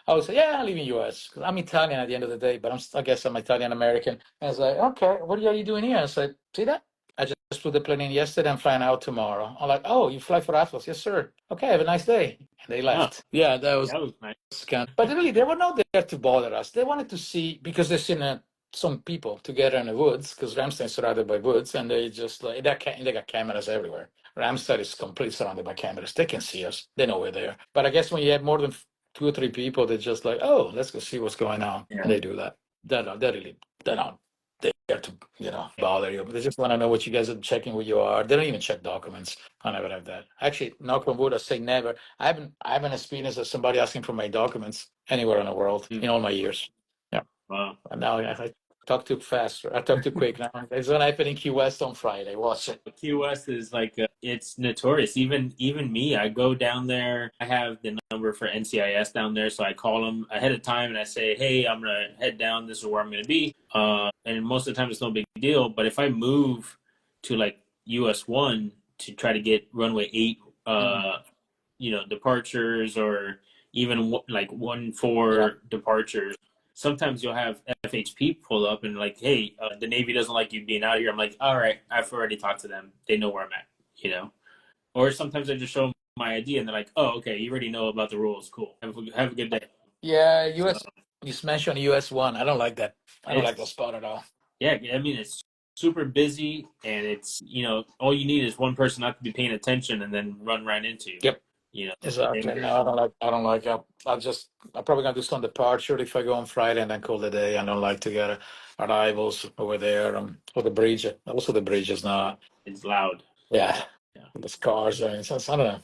I would say, "Yeah, I live in U.S. because I'm Italian at the end of the day, but I guess I'm Italian American." And I was like, "Okay, what are you doing here?" I said, "See that? I just flew the plane in yesterday. I'm flying out tomorrow." I'm like, "Oh, you fly for Atlas?" "Yes, sir." "Okay, have a nice day." And they Oh, left. Yeah, that was that was nice. kind. But really, they were not there to bother us. They wanted to see because they've seen some people together in the woods because Ramstein is surrounded by woods, and they just like they got cameras everywhere. Ramstein is completely surrounded by cameras. They can see us. They know we're there. But I guess when you have more than two or three people, they're just like, "Oh, let's go see what's going on," and they do that. They're not there to bother you. They just want to know what you guys are checking where you are. They don't even check documents. I never have that. Actually, knock on wood, I say never. I haven't experienced of somebody asking for my documents anywhere in the world in all my years. Yeah. Wow. And now I talk too fast. I talk too quick now. It's going to happen in Key West on Friday. Watch it. Key West is like it's notorious. Even me, I go down there. I have the number for NCIS down there, so I call them ahead of time and I say, "Hey, I'm gonna head down. This is where I'm gonna be." And most of the time, it's no big deal. But if I move to like US 1 to try to get runway 8, departures, or even like 1-4 Yeah. departures, sometimes you'll have FHP pull up and like, "Hey, the Navy doesn't like you being out here." I'm like, "All right, I've already talked to them. They know where I'm at." Or sometimes I just show them my ID and they're like, "Oh, okay, you already know about the rules. Cool. Have a good day." Yeah. So US. You mentioned US 1. I don't like that. I don't like that it's spot at all. yeah, I mean it's super busy, and it's all you need is one person not to be paying attention and then run right into you. Yep. You know, Exactly. No, I don't like. I don't like. I'm probably gonna do some departure if I go on Friday and then call the day. I don't like to get arrivals over there. Or the bridge. Also, the bridge is not. it's loud. Yeah, Yeah. the cars. I don't know.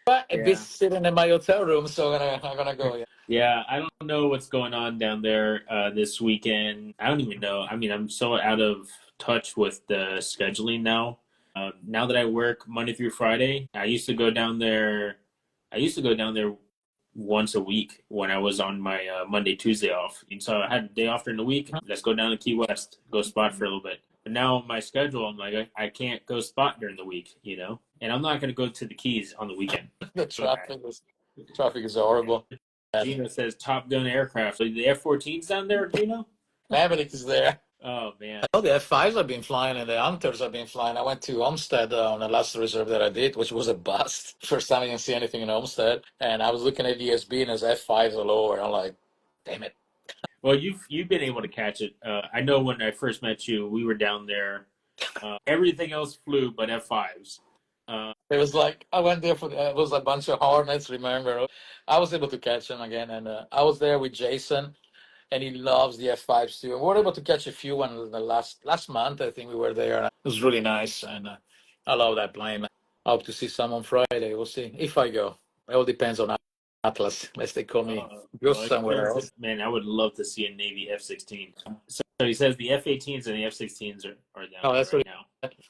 But a bit Yeah. sitting in my hotel room, so I'm gonna go. Yeah. Yeah, I don't know what's going on down there this weekend. I don't even know. I mean, I'm so out of touch with the scheduling now. Now that I work Monday through Friday, I used to go down there. I used to go down there once a week when I was on my Monday, Tuesday off. And so I had a day off during the week. Let's go down to Key West, go spot for a little bit. But now my schedule, I'm like, I can't go spot during the week. And I'm not going to go to the Keys on the weekend. The So traffic is horrible. And Gino says Top Gun aircraft. So the F-14's down there, Gino? Maverick is there. Oh man. Oh, the F5s have been flying and the Hunters have been flying. I went to Homestead on the last reserve that I did, which was a bust. First time I didn't see anything in Homestead. And I was looking at ESB and there's F5s all over. I'm like, damn it. Well, you've been able to catch it. I know when I first met you, we were down there. Everything else flew, but F5s. It was like, I went there it was a bunch of Hornets, remember? I was able to catch them again. And I was there with Jason and he loves the F5s too. And we were able to catch a few one the last month. I think we were there. And it was really nice. And I love that plane. I hope to see some on Friday. We'll see if I go. It all depends on Atlas, unless they call me go Well, it somewhere depends. else. Man, I would love to see a Navy F-16. So he says the F-18s and the F-16s are down Oh, there that's right what. now.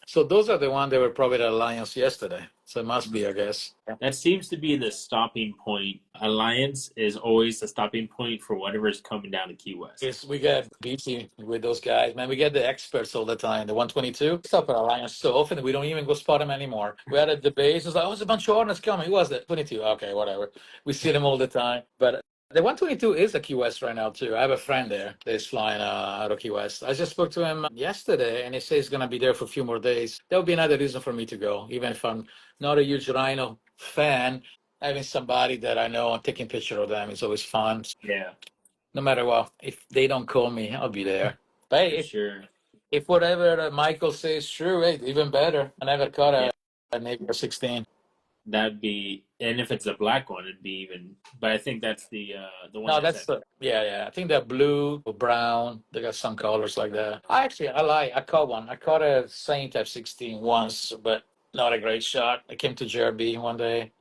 So those are the ones that were probably at Alliance yesterday. So it must be, I guess. That seems to be the stopping point. Alliance is always the stopping point for whatever's coming down to Key West. Yes, we get busy with those guys, man. We get the experts all the time. The 122 stop at Alliance so often we don't even go spot them anymore. We had at the base. It's like, oh, there's a bunch of Hornets coming. Who was that? 22. Okay, whatever. We see them all the time. But The 122 is a Key West right now too. I have a friend there that's flying out of Key West. I just spoke to him yesterday, and he says he's going to be there for a few more days. That would be another reason for me to go, even if I'm not a huge Rhino fan. Having somebody that I know and taking picture of them is always fun. Yeah, No matter what, if they don't call me, I'll be there. But for hey, sure. if whatever Michael says true, hey, even better. I never caught Yeah, a Navy 16. that'd be, and if it's a black one, it'd be even. But I think that's the one No, that's that's at. the yeah, yeah. I think they're blue or brown. They got some colors like that. I caught one. I caught a Saint F-16 once, but not a great shot. I came to JRB one day.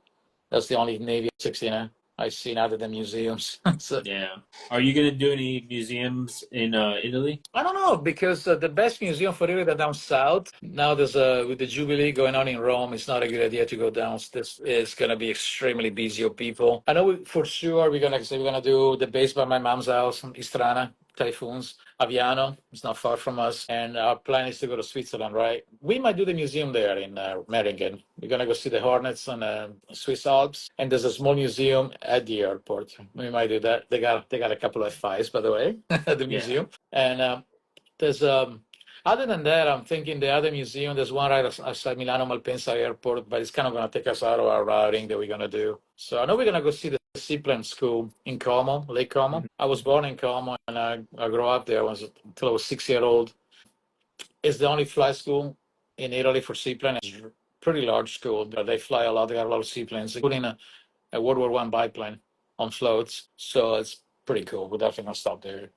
That's the only Navy 16 I've seen out of the museums. So Yeah. Are you gonna do any museums in Italy? I don't know because the best museum for Italy are down south. Now there's with the Jubilee going on in Rome. It's not a good idea to go down. This is going to be extremely busy of people. I know for sure we're gonna do the base by my mom's house in Istrana, Typhoons, Aviano. It's not far from us, and our plan is to go to Switzerland. Right, we might do the museum there in Meiringen. We're gonna go see the Hornets on the Swiss Alps, and there's a small museum at the airport. We might do that. They got a couple of F5s, by the way, at the Yeah. museum, and there's other than that, I'm thinking the other museum. There's one right outside Milano Malpensa Airport, but it's kind of going to take us out of our routing that we're going to do. So I know we're going to go see the seaplane school in Como, Lake Como. Mhm. I was born in Como, and I grew up there until I was 6 years old. It's the only flight school in Italy for seaplane. It's a pretty large school, but they fly a lot. They got a lot of seaplanes, including a World War One biplane on floats. So it's pretty cool. We're definitely going to stop there.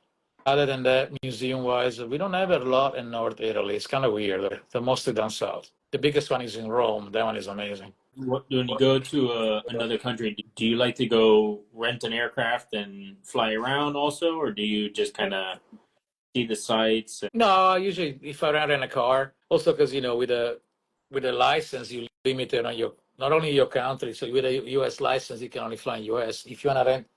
Other than that, museum-wise, we don't have a lot in North Italy. It's kind of weird. They're mostly down south. The biggest one is in Rome. That one is amazing. When you go to another country, do you like to go rent an aircraft and fly around also, or do you just kind of see the sights? No, usually if I rent in a car, also because with a license, you limited on your not only your country. So with a U.S. license, you can only fly in U.S. If you want to rent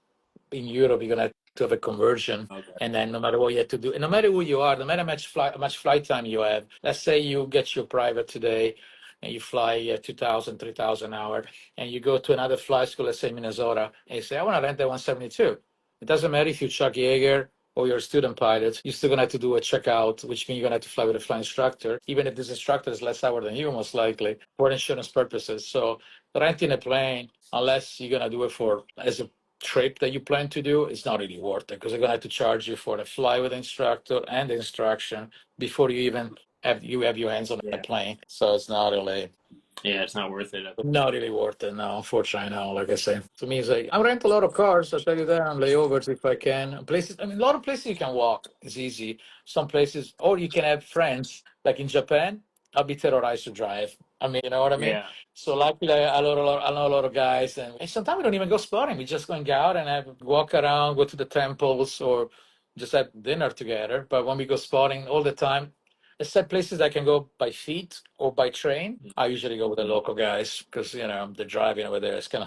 in Europe, you're gonna have to have a conversion, Okay. and then no matter what you have to do, and no matter who you are, no matter how much flight time you have. Let's say you get your private today, and you fly 2,000, 3,000 hours, and you go to another flight school, let's say Minnesota, and you say, I want to rent that 172. It doesn't matter if you're Chuck Yeager or you're a student pilot, you're still gonna have to do a checkout, which means you're gonna have to fly with a flight instructor, even if this instructor is less hour than you, most likely, for insurance purposes. So renting a plane, unless you're gonna do it for as a trip that you plan to do, it's not really worth it because they're gonna have to charge you for the fly with the instructor and the instruction before you even have your hands on the Yeah. plane. So it's Yeah, it's not worth it. not really worth it now, unfortunately now, like I say. To me it's like I rent a lot of cars, I'll tell you that, on layovers if I can. Places I mean a lot of places you can walk. It's easy. Some places or you can have friends. Like in Japan, I'll be terrorized to drive. I mean, you know what I mean? Yeah. So luckily, I know a lot of guys, and sometimes we don't even go spotting. We just going out and walk around, go to the temples, or just have dinner together. But when we go spotting all the time, except places I can go by feet or by train, I usually go with the local guys because the driving over there is kind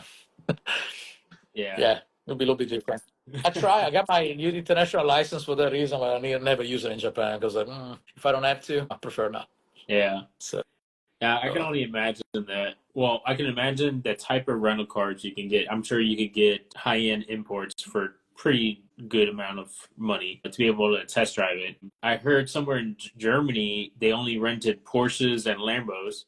of Yeah. yeah, it'll be a little bit different. I got my international license for that reason, but never use it in Japan because if I don't have to, I prefer not. Yeah. So. Yeah, I can only imagine that. Well, I can imagine the type of rental cars you can get. I'm sure you could get high-end imports for pretty good amount of money to be able to test drive it. I heard somewhere in Germany they only rented Porsches and Lambos.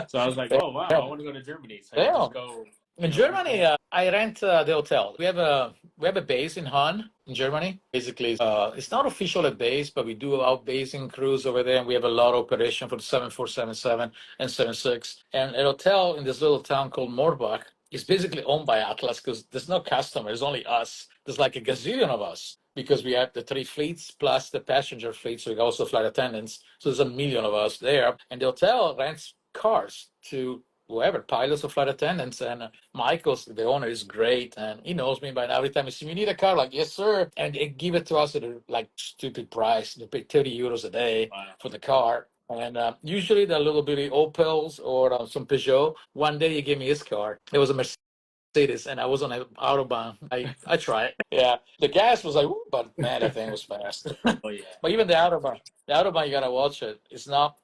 So I was like, oh wow, I want to go to Germany. So I could Yeah. just go, In rent Germany, that. I rent the hotel. We have a base in Han in Germany. Basically, it's not official a base, but we do outbasing cruise over there, and we have a lot of operation for the 7477 and 76. And a hotel in this little town called Morbach is basically owned by Atlas because there's no customers, only us. There's like a gazillion of us because we have the three fleets plus the passenger fleet, so we also flight attendants. So there's a million of us there, and the hotel rents cars to whoever, pilots or flight attendants. And Michael's, the owner, is great, and he knows me by now. Every time he says, "We need a car," like, "Yes, sir," and they give it to us at a like stupid price. They pay 30 euros a day Wow. for the car. And usually they're a little bitty Opels or some Peugeot. One day he gave me his car. It was a Mercedes, and I was on an autobahn. I tried. Yeah, the gas was like, "Ooh," but man, that thing was fast. Oh yeah. But even the autobahn, you gotta watch it. It's not.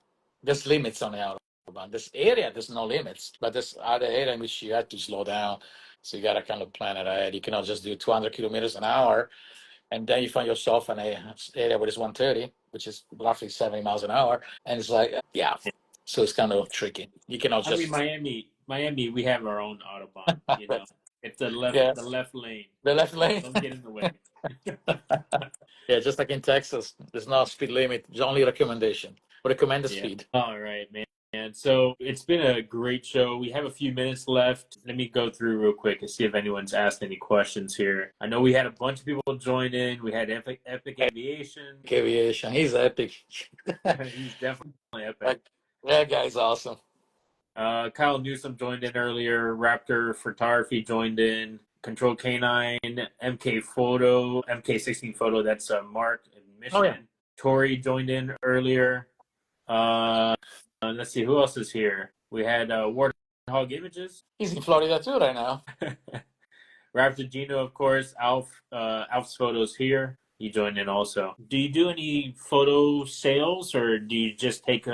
There's limits on the autobahn. Autobahn. This area, there's no limits, but this other area in which you had to slow down. So you got to kind of plan it ahead. You cannot just do 200 kilometers an hour, and then you find yourself in a area where it's 130, which is roughly 70 miles an hour. And it's like, yeah. So it's kind of tricky. You cannot I mean, just. Miami, we have our own autobahn. You know, it's Yeah, the left lane. the left lane. Don't get in the way. Yeah, just like in Texas, there's no speed limit. There's only recommendation. Recommend the Yeah. speed. All right, man. And so it's been a great show. We have a few minutes left. Let me go through real quick and see if anyone's asked any questions here. I know we had a bunch of people join in. We had Epic Aviation. Aviation. He's epic. He's definitely epic. Like, that guy's awesome. Kyle Newsom joined in earlier. Raptor Photography joined in. Control K9, MK Photo, MK16 Photo. That's Mark in Michigan. Oh, yeah. Tori joined in earlier. Let's see who else is here. We had Warthog Images. He's in Florida too right now. Raptor Gino, of course. Alf's photos here. He joined in also. Do you do any photo sales, or do you just take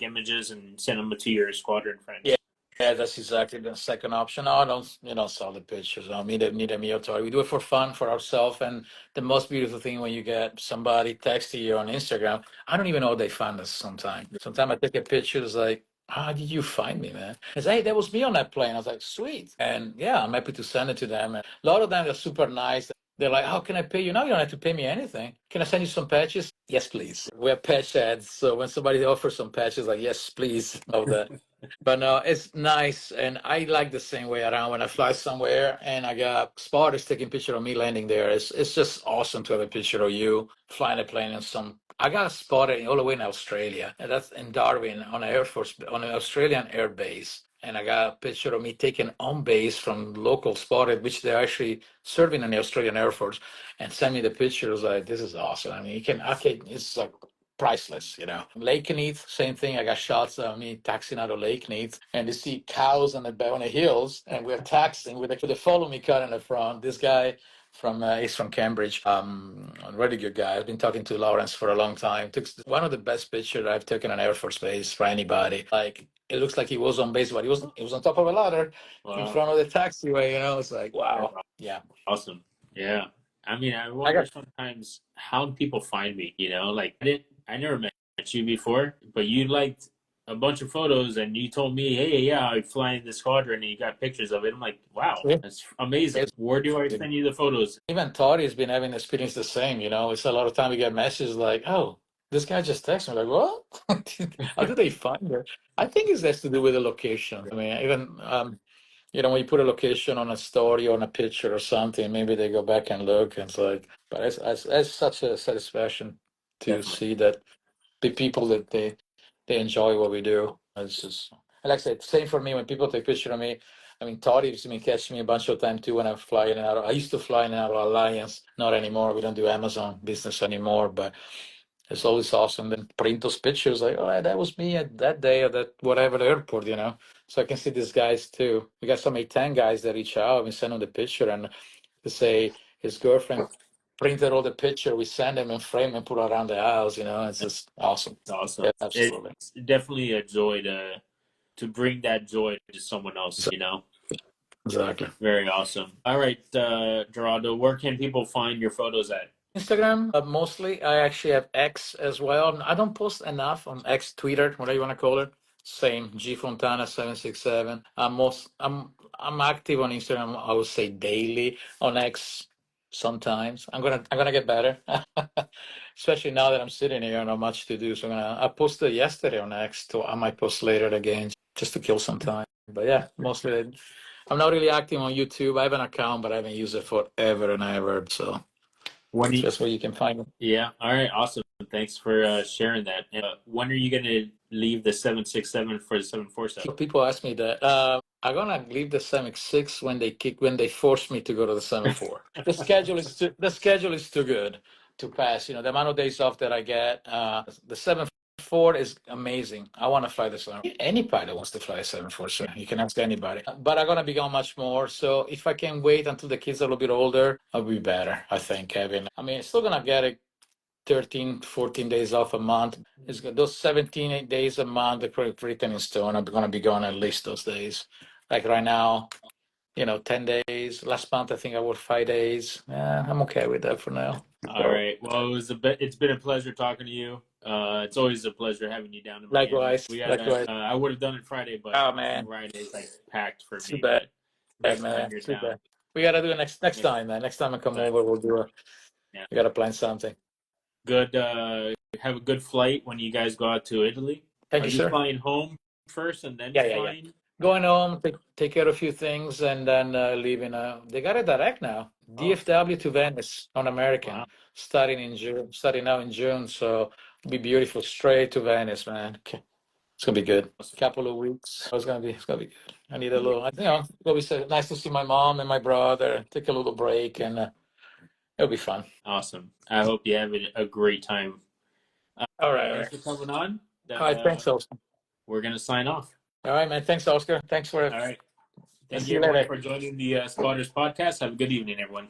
images and send them to your squadron friends? Yeah, that's exactly the second option. No, I don't sell the pictures. I mean, need a meal to. We do it for fun, for ourselves. And the most beautiful thing when you get somebody texting you on Instagram, I don't even know how they find us sometimes. Sometimes I take a picture, it's like, how did you find me, man? It's, hey, that was me on that plane. I was like, sweet. And yeah, I'm happy to send it to them. And a lot of them are super nice. They're like, how can I pay you? No, you don't have to pay me anything. Can I send you some patches? Yes, please. We're patch ads. So when somebody offers some patches, like, yes, please. Of that. But no, it's nice, and I like the same way around when I fly somewhere and I got spotters taking picture of me landing there. It's just awesome to have a picture of you flying a plane in some. I got a spotter all the way in Australia, and that's in Darwin on an Air Force on an Australian air base. And I got a picture of me taken on base from local spotted, which they're actually serving in the Australian Air Force, and send me the pictures. Like, this is awesome. I mean, it's like priceless, you know. Lake Neath, same thing. I got shots of me taxiing out of Lake Neath, and you see cows on the hills, and we're taxiing with the follow me car in the front. This guy he's from Cambridge, a really good guy. I've been talking to Lawrence for a long time. Took one of the best pictures I've taken on Air Force Base for anybody. Like, it looks like he was on base, but he was on top of a ladder in front of the taxiway. You know, it's like, wow, yeah, awesome, yeah. I mean, I wonder sometimes how people find me. You know, like I never met you before, but you liked a bunch of photos and you told me, hey, yeah, I fly in the squadron, and you got pictures of it. I'm like, wow, that's amazing. Where do I send you the photos? Even Tori has been having the experience the same, you know. It's a lot of time we get messages like, oh, this guy just texted me. Like, what? How do they find her? I think it has to do with the location. I mean, even you know, when you put a location on a story or on a picture or something, maybe they go back and look, and it's like, but it's such a satisfaction to see that the people that they enjoy what we do. It's just, and like I said, same for me when people take picture of me. I mean, Todd used to catch me a bunch of time too when I fly in and out. I used to fly in and out of Alliance, not anymore. We don't do Amazon business anymore, but it's always awesome. Then print those pictures like, oh, that was me at that day at that whatever airport, you know. So I can see these guys too. We got some A10 guys that reach out and send them the picture, and to say his girlfriend printed all the picture. We send them and frame and put around the house. You know, it's just awesome. It's awesome. Yeah, absolutely. It's definitely a joy to bring that joy to someone else. You know. Exactly. Very awesome. All right, Gherardo, where can people find your photos at? Instagram, mostly. I actually have X as well. I don't post enough on X, Twitter, whatever you want to call it. Same, G Fontana 767. I'm active on Instagram. I would say daily. On X, sometimes. I'm gonna get better, especially now that I'm sitting here and not much to do. So I posted yesterday on X. I might post later again just to kill some time. But yeah, mostly. I'm not really active on YouTube. I have an account, but I haven't used it forever and ever. So it's just where you can find it. Yeah. All right. Awesome. Thanks for sharing that. And, when are you going to leave the 767 for the 747? People ask me that. I'm gonna leave the 76 when they force me to go to the 74. The schedule is too good to pass. You know, the amount of days off that I get. The 74 is amazing. I want to fly the 7. Any pilot wants to fly a 747. You can ask anybody. But I'm gonna be gone much more. So if I can wait until the kids are a little bit older, I'll be better. I think, Kevin. I mean, still gonna get it 13, 14 days off a month. It's good. Those 17 days a month are written in stone. I'm going to be gone at least those days. Like right now, 10 days. Last month, I think I worked 5 days. Yeah, I'm okay with that for now. All right. Well, it's been a pleasure talking to you. It's always a pleasure having you down in Miami. Likewise, We gotta. likewise. I would have done it Friday, but Oh man, Friday's like packed for too me. bad, But next time man, you're too down. bad. We gotta do it next Yeah. time, man. Next time I come But over, we'll do it. yeah. We gotta plan something. Good. Have a good flight when you guys go out to Italy. Thank Are you, you sir. flying home first and then Yeah. flying? Going home, take care of a few things, and then leaving. They got a direct now, Oh, DFW to Venice on American, wow. starting in June. Starting now in June, so it'll be beautiful. Straight to Venice, man. Okay. It's gonna be good. Awesome. Couple of weeks. It's gonna be good. I need a little. It'll be nice to see my mom and my brother. Take a little break, and it'll be fun. Awesome. I hope you have a great time. All right, all Thanks right. for coming on. All right. Thanks, Oscar. We're gonna sign off. All right, man. Thanks, Oscar. Thanks for. All right. I'll Thank see you you everyone later. for joining the Spotters podcast. Have a good evening, everyone.